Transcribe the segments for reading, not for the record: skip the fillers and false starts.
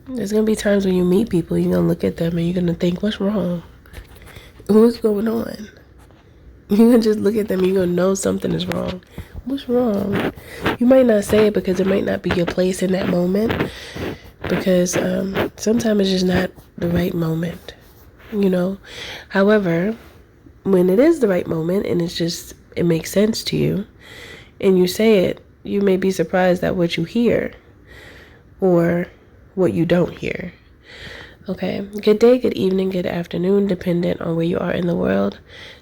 There's going to be times when you meet people, you're going to look at them and you're going to think, what's wrong? What's going on? You're going to just look at them and you're going to know something is wrong. What's wrong? You might not say it because it might not be your place in that moment. Because sometimes it's just not the right moment, you know. However, when it is the right moment and it makes sense to you and you say it, you may be surprised at what you hear or what you don't hear. Okay, good day, good evening, good afternoon, dependent on where you are in the world.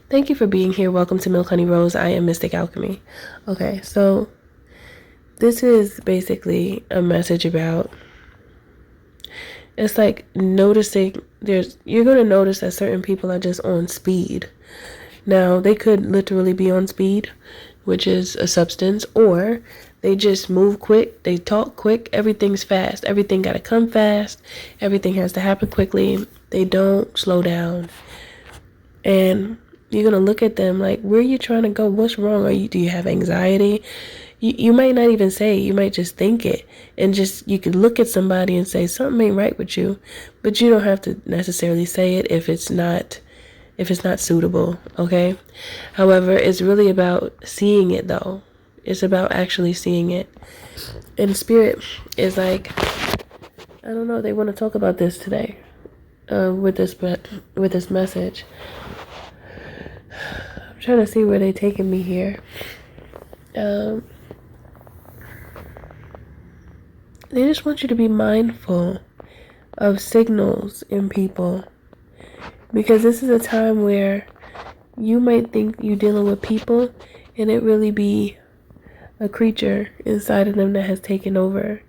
Thank you for being here. Welcome to Milk Honey Rose. I am Mystic Alchemy. Okay, so this is basically a message about, it's like noticing, you're going to notice that certain people are just on speed. Now, they could literally be on speed, which is a substance, or they just move quick, they talk quick, everything's fast, everything got to come fast, everything has to happen quickly, they don't slow down. And you're going to look at them like, where are you trying to go? What's wrong? Do you have anxiety? You might not even say it. You might just think it. And you could look at somebody and say, something ain't right with you. But you don't have to necessarily say it if it's not suitable, okay? However, it's really about seeing it, though. It's about actually seeing it. And spirit is like, I don't know, they want to talk about this today with this message. I'm trying to see where they're taking me here. They just want you to be mindful of signals in people, because this is a time where you might think you're dealing with people and it really be a creature inside of them that has taken over.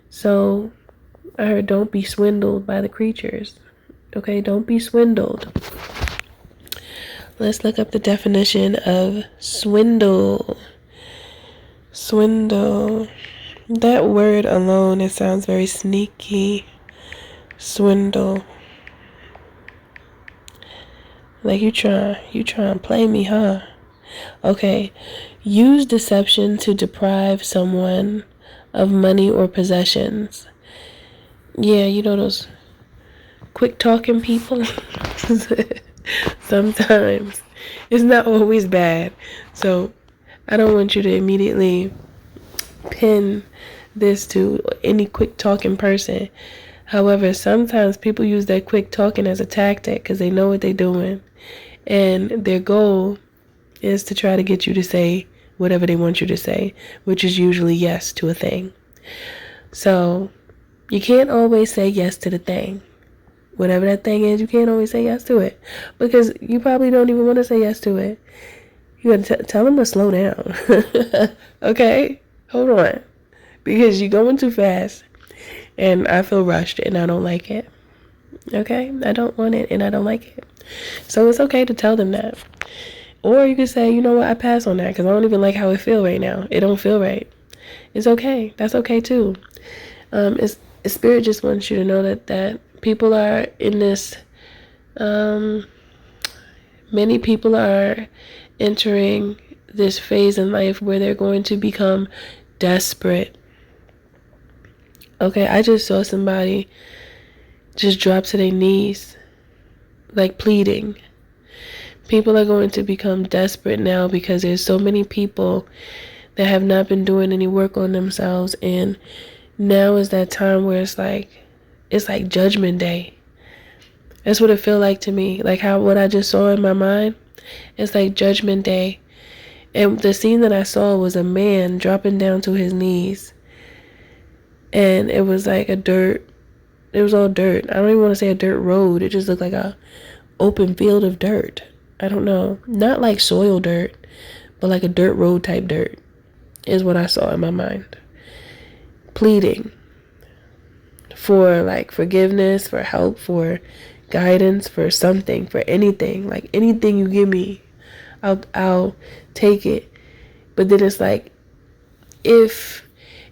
So I heard, don't be swindled by the creatures. Okay, don't be swindled. Let's look up the definition of swindle. Swindle. That word alone, it sounds very sneaky. Swindle. Like you try and play me, huh? Okay. Use deception to deprive someone of money or possessions. Yeah, you know those quick talking people? Sometimes. It's not always bad. So I don't want you to immediately pin this to any quick talking person. However, sometimes people use that quick talking as a tactic because they know what they're doing. And their goal is to try to get you to say whatever they want you to say, which is usually yes to a thing. So you can't always say yes to the thing. Whatever that thing is, you can't always say yes to it, because you probably don't even want to say yes to it. You gotta tell them to slow down. Okay? Hold on. Because you're going too fast. And I feel rushed and I don't like it. Okay? I don't want it and I don't like it. So it's okay to tell them that. Or you could say, you know what, I pass on that because I don't even like how it feel right now. It don't feel right. It's okay. That's okay too. Spirit just wants you to know that people are in this, many people are entering this phase in life where they're going to become desperate. Okay, I just saw somebody just drop to their knees, like pleading. People are going to become desperate now because there's so many people that have not been doing any work on themselves, and now is that time where it's like Judgment Day. That's what it feel like to me. Like what I just saw in my mind, it's like Judgment Day. And the scene that I saw was a man dropping down to his knees. And it was like it was all dirt. I don't even want to say a dirt road. It just looked like a open field of dirt. I don't know. Not like soil dirt, but like a dirt road type dirt is what I saw in my mind. Pleading for like forgiveness, for help, for guidance, for something, for anything. Like anything you give me, I'll take it. But then it's like, if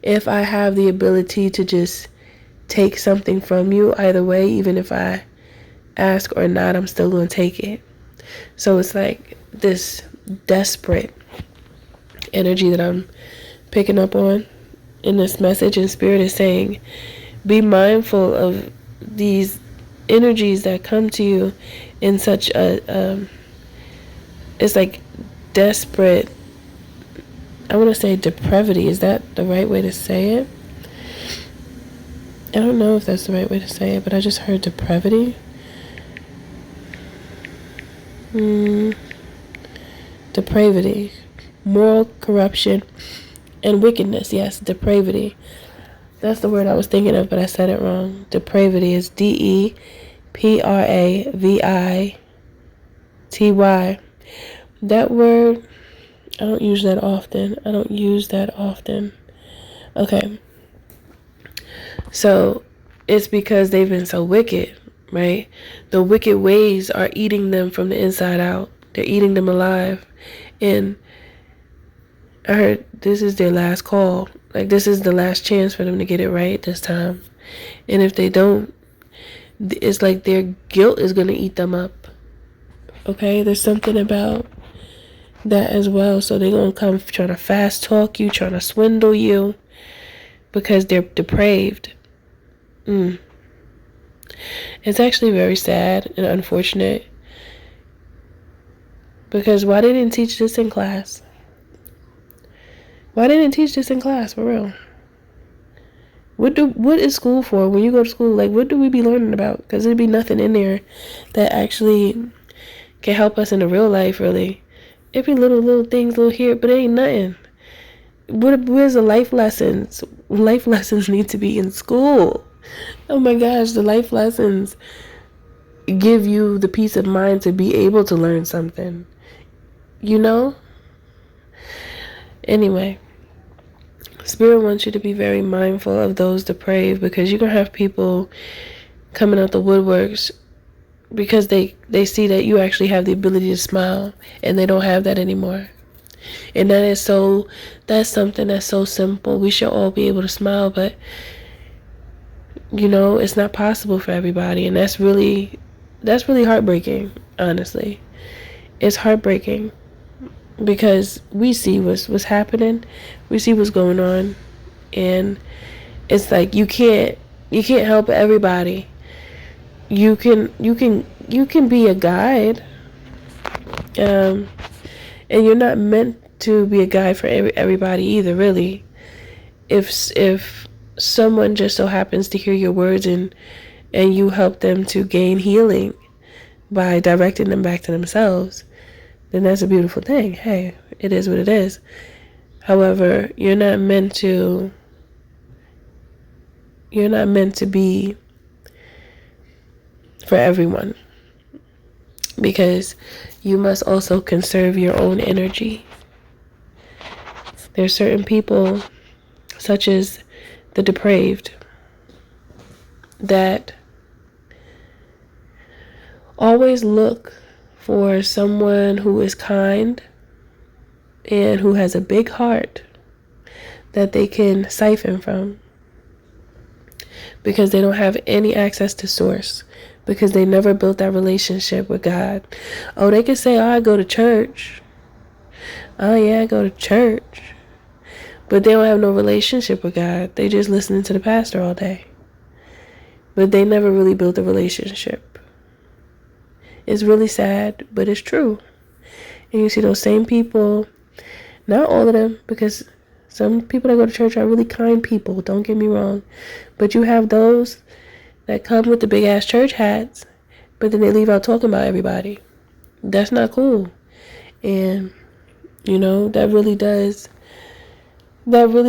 I have the ability to just take something from you, either way, even if I ask or not, I'm still going to take it. So it's like this desperate energy that I'm picking up on in this message, and Spirit is saying, Be mindful of these energies that come to you in such a it's like desperate, I want to say depravity. Is that the right way to say it? I don't know if that's the right way to say it, but I just heard depravity. Depravity, moral corruption, and wickedness. Yes, depravity. That's the word I was thinking of, but I said it wrong. Depravity is DEPRAVITY. That word, I don't use that often. Okay. So it's because they've been so wicked, right? The wicked ways are eating them from the inside out. They're eating them alive. And I heard this is their last call. Like, this is the last chance for them to get it right this time. And if they don't, it's like their guilt is going to eat them up. Okay? There's something about that as well. So they're going to come trying to fast talk you, trying to swindle you, because they're depraved. It's actually very sad and unfortunate, because why they didn't teach this in class? Why they didn't teach this in class, for real? What is school for? When you go to school, like, what do we be learning about? Because there'd be nothing in there that actually can help us in the real life, really. It'd be little things, little here, but it ain't nothing. Where's the life lessons? Life lessons need to be in school. Oh my gosh, the life lessons give you the peace of mind to be able to learn something. You know? Anyway, Spirit wants you to be very mindful of those depraved, because you're going to have people coming out the woodworks because they see that you actually have the ability to smile, and they don't have that anymore. And that's something that's so simple. We should all be able to smile, but it's not possible for everybody, and that's really heartbreaking, honestly. It's heartbreaking, because we see what's happening, we see what's going on, and it's like you can't help everybody. You can be a guide, and you're not meant to be a guide for everybody either, really. If someone just so happens to hear your words and you help them to gain healing by directing them back to themselves, then that's a beautiful thing. Hey, it is what it is. However, you're not meant to be for everyone, because you must also conserve your own energy. There's certain people, such as the depraved, that always look for someone who is kind and who has a big heart that they can siphon from, because they don't have any access to source, because they never built that relationship with God. Oh, they can say, oh, I go to church. Oh yeah, I go to church. But they don't have no relationship with God. They just listening to the pastor all day. But they never really built a relationship. It's really sad, but it's true. And you see those same people, not all of them, because some people that go to church are really kind people, don't get me wrong. But you have those that come with the big ass church hats, but then they leave out talking about everybody. That's not cool. And that really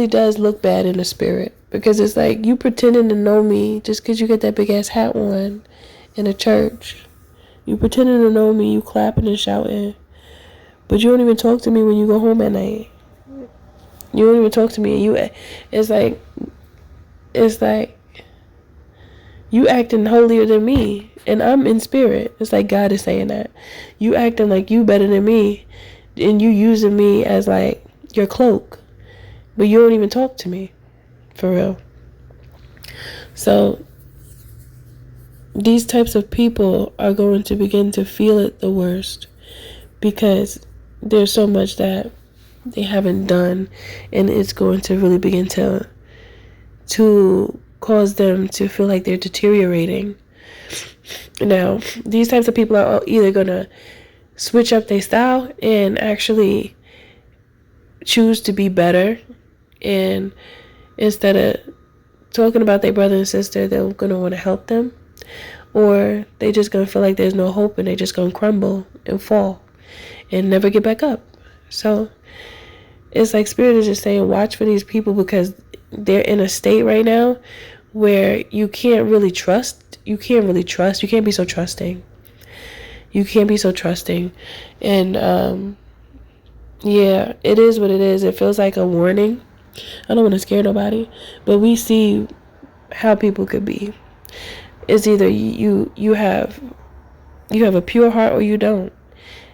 does look bad in the spirit, because it's like you pretending to know me just because you get that big ass hat on in a church. You pretending to know me, you clapping and shouting, but you don't even talk to me when you go home at night. You don't even talk to me, and it's like you acting holier than me, and I'm in spirit. It's like God is saying that you acting like you better than me, and you using me as like your cloak, but you don't even talk to me for real. So these types of people are going to begin to feel it the worst, because there's so much that they haven't done, and it's going to really begin to cause them to feel like they're deteriorating. Now, these types of people are either going to switch up their style and actually choose to be better, and instead of talking about their brother and sister, they're going to want to help them, or they just going to feel like there's no hope and they're just going to crumble and fall and never get back up. So it's like Spirit is just saying, watch for these people, because they're in a state right now where you can't really trust. You can't be so trusting. And yeah, it is what it is. It feels like a warning. I don't want to scare nobody, but we see how people could be. It's either you have a pure heart or you don't.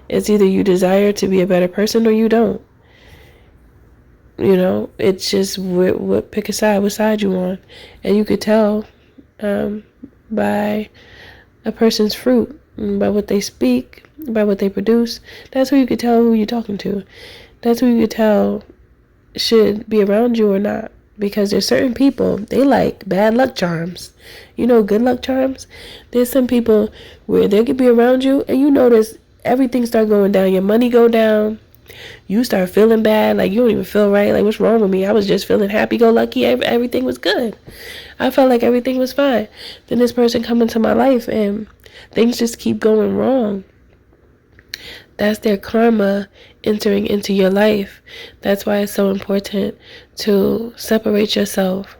It's either you desire to be a better person or you don't. You know, it's just what pick a side, what side you on. And you could tell by a person's fruit, by what they speak, by what they produce. That's who you could tell who you're talking to. That's who you could tell should be around you or not. Because there's certain people, they like bad luck charms. You know, good luck charms. There's some people where they could be around you and you notice everything start going down. Your money go down. You start feeling bad. Like, you don't even feel right. Like, what's wrong with me? I was just feeling happy-go-lucky. Everything was good. I felt like everything was fine. Then this person come into my life and things just keep going wrong. That's their karma entering into your life. That's why it's so important to separate yourself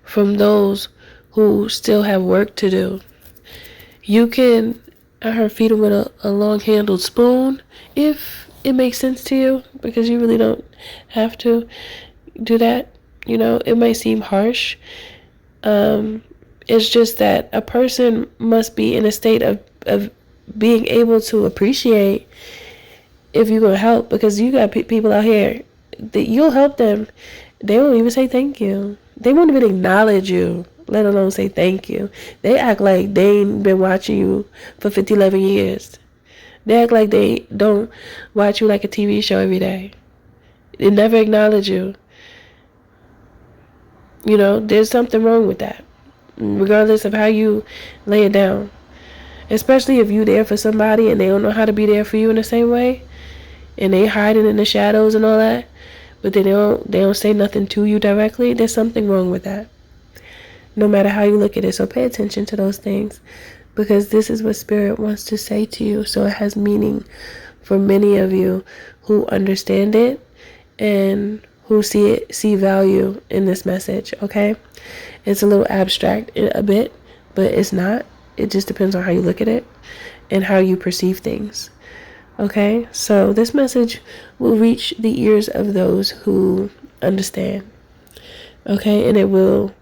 from those who still have work to do. You can, I heard, feed them with a long-handled spoon if it makes sense to you, because you really don't have to do that. You know, it might seem harsh. It's just that a person must be in a state of being able to appreciate if you're going to help, because you got people out here that you'll help them. They won't even say thank you. They won't even acknowledge you, let alone say thank you. They act like they ain't been watching you for 11 years. They act like they don't watch you like a TV show every day. They never acknowledge you. You know, there's something wrong with that, regardless of how you lay it down. Especially if you're there for somebody and they don't know how to be there for you in the same way, and they hiding in the shadows and all that, but they don't say nothing to you directly. There's something wrong with that, no matter how you look at it. So pay attention to those things, because this is what Spirit wants to say to you. So it has meaning for many of you who understand it and who see value in this message. Okay, it's a little abstract a bit, but it's not. It just depends on how you look at it and how you perceive things. Okay, so this message will reach the ears of those who understand. Okay, and it will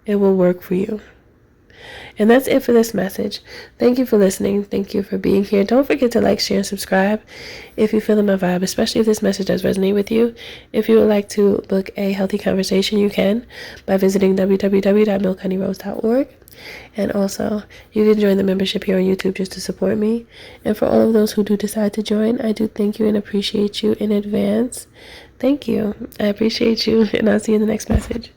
work for you. And that's it for this message. Thank you for listening. Thank you for being here. Don't forget to like, share, and subscribe if you feel in my vibe, especially if this message does resonate with you. If you would like to book a healthy conversation, you can by visiting www.milkhoneyRose.org. And also, you can join the membership here on YouTube just to support me. And for all of those who do decide to join, I do thank you and appreciate you in advance. Thank you. I appreciate you, and I'll see you in the next message.